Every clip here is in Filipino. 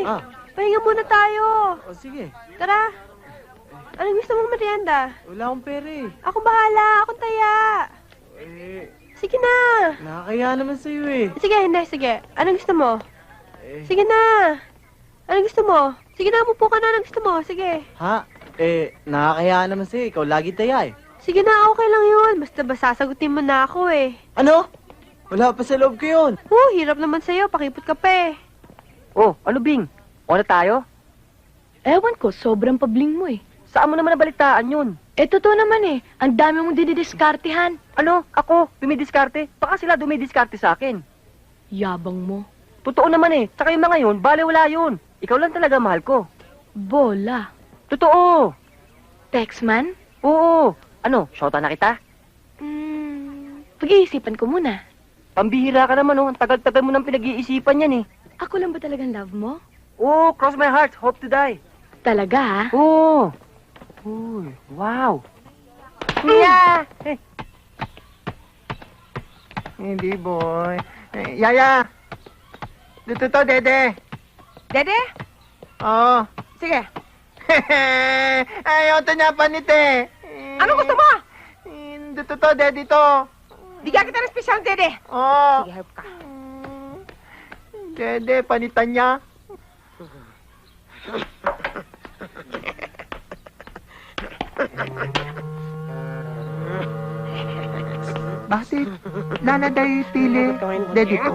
Ah, Pahinga muna tayo. o sige. Tara. Anong gusto mong merienda? Wala akong pera eh. Ako bahala. Ako taya. Eh, Sige na. nakakaya naman sa'yo eh. Sige, hindi. Sige. Anong gusto mo? Eh, Sige na. Anong gusto mo? Sige na, umupo ka na. Anong gusto mo? Sige. ha? Nakakaya naman sa'yo. Ikaw lagi taya eh. Sige na, okay lang yun. Basta ba sasagutin mo na ako eh. Ano? Wala pa sa loob ko yun. Hirap naman sa'yo. Pakipot ka pa eh. Oh, ano Bing? O na tayo? Ewan ko, sobrang pabling mo eh. Saan mo naman nabalitaan yun? Eh, totoo naman eh. Ang dami mong dididiskartehan. Ano? Ako? Dumidiskarte? Baka sila dumidiskarte sa akin. Yabang mo. Totoo naman eh. Tsaka yung mga yun, baliwala yun. Ikaw lang talaga mahal ko. Bola. Totoo. Texman? Oo. Ano, shota na kita? Pag-iisipan ko muna. Pambihira ka naman oh. Ang tagal-tagal mo nang pinag-iisipan yan eh. Ako lang ba talagang love mo? Oh, cross my heart. Hope to die. Talaga ha? Oh. Uy, wow. Yeah. Hindi, boy. Yaya! Dito to, Dede. Dede? Oo. Sige. Ayaw to niya panite. Ano gusto mo? Dito to, Dede to. Bigyan kita ng special, Dede. Oo. Sige, help ka. Dede, panitan niya. Bakit? Nanaday pili. Dede to.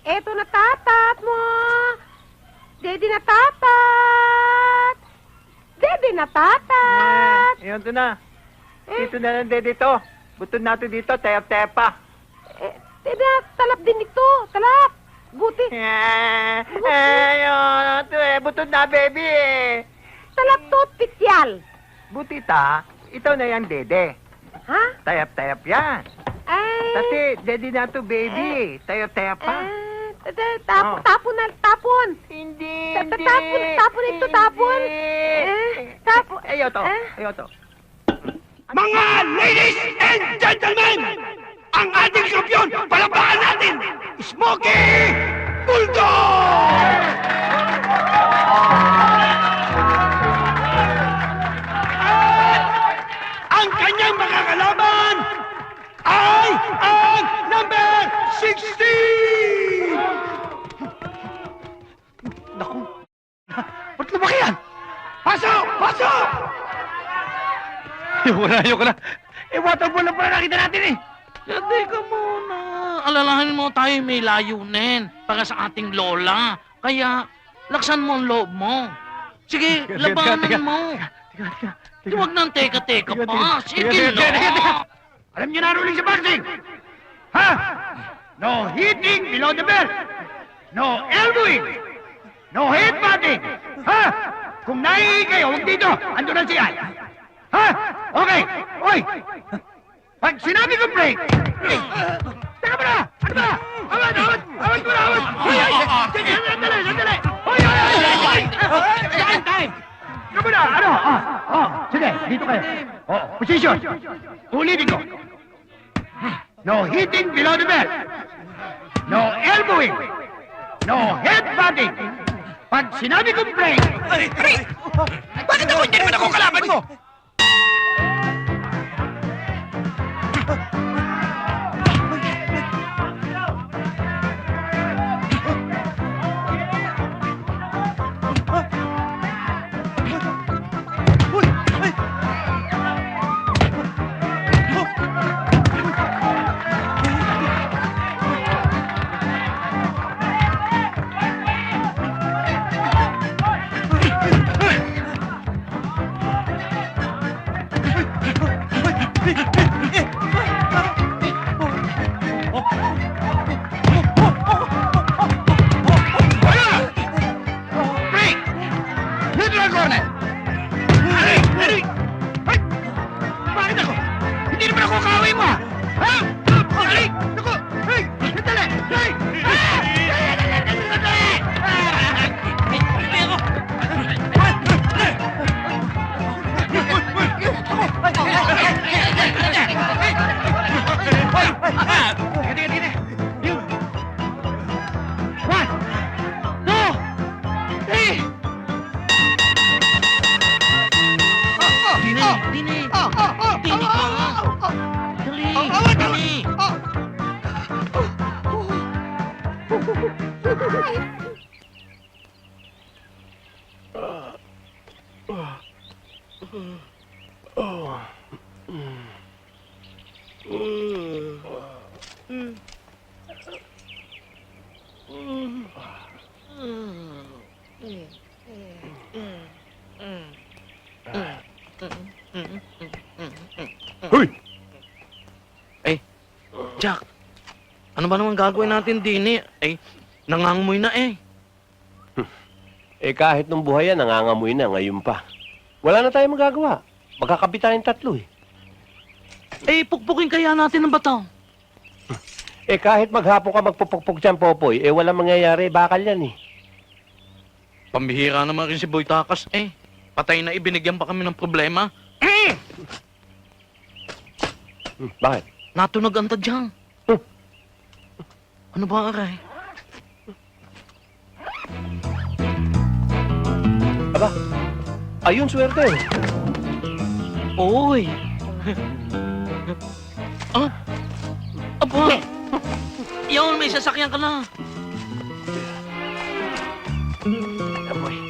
Eto na tatat mo. Dede na tatat. Dede na tatat. Ayun to na. Dito na lang, Dede to. Butod natin dito, tayap-tayap Dede, talap din ito. Talap. Buti. Ayun, ito eh. Butod na, baby eh. Talap to, pityal. Butita, ito na yan, Dede. Ha? Tayap-tayap yan. Ay. Kasi, Dede na to, baby. Tayap-tayap pa. Tapon, Oh. tapon na, tapon. Hindi, Tapon ito, tapon. Tapon. Ayaw to, ayaw to. Mga ladies and gentlemen, ang ating kampiyon, palakpakan natin, Smokey Bulldog! At ang kanyang mga kalaban ay ang number 16! Naku, ba't lumaki yan? Pasok! Pasok! Ayoko na. Water ball lang pala nakita natin eh. Teka muna. Alalahanin mo tayo may layunin para sa ating lola. Kaya, laksan mo ang loob mo. Sige, labanan mo. Huwag nang teka-teka pa. Sige na. Alam niyo na ruling sa boxing? Ha? No hitting below the belt. No elbowing. No headbutting. Ha? Kung naiingay kayo, huwag dito. Ando na si Al. Ha? Okay. Oy! Pag sinabi ko break! Teka mo na! Ano ba? Awad! Awad! Awad mo na! Awad! Hoy! Hoy! Sandali! Sandali! Hoy! Hoy! Hoy! Time! Time! Teka mo na! Ano? Sige, dito kayo. Position! Ulitin ko. No hitting below the belt. No elbowing. No headbutting. Pag sinabi kong break... Bakit ako hindi naman ako kalaban mo? Hoy! Jack, ano ba naman gagawin natin din eh? Nangangamoy na eh. Kahit nung buhay yan, nangangamoy na ngayon pa. Wala na tayong magagawa. Magkakabit tayong tatlo Pukpukin kaya natin ng bato. Kahit maghapon ka magpupukpuk dyan, Popoy, walang mangyayari. Bakal yan Pambihira naman rin si Boy Takas eh. Patay na ibinigyan pa kami ng problema. Bakit? Natunog ang tadyang. Ano ba aray? Ayun, swerte. Oy! Aba! Yun, may sasakyan ka na. Amoy.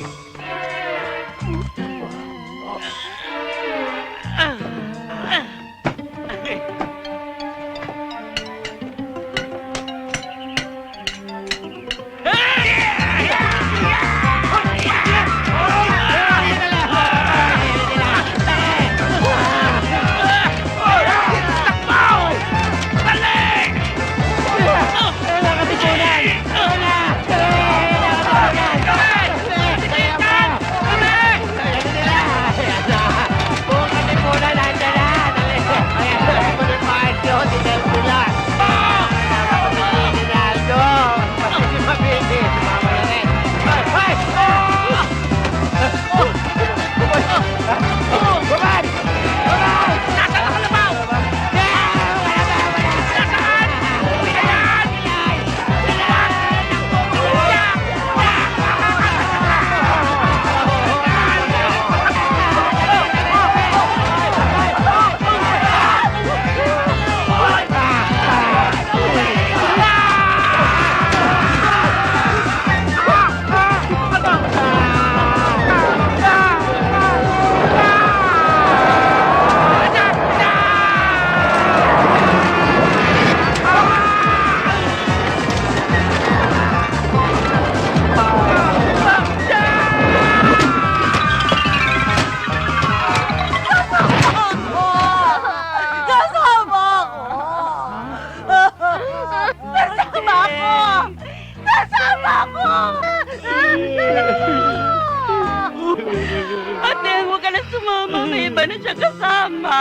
Ate, huwag ka na sumama. May iba na siya kasama.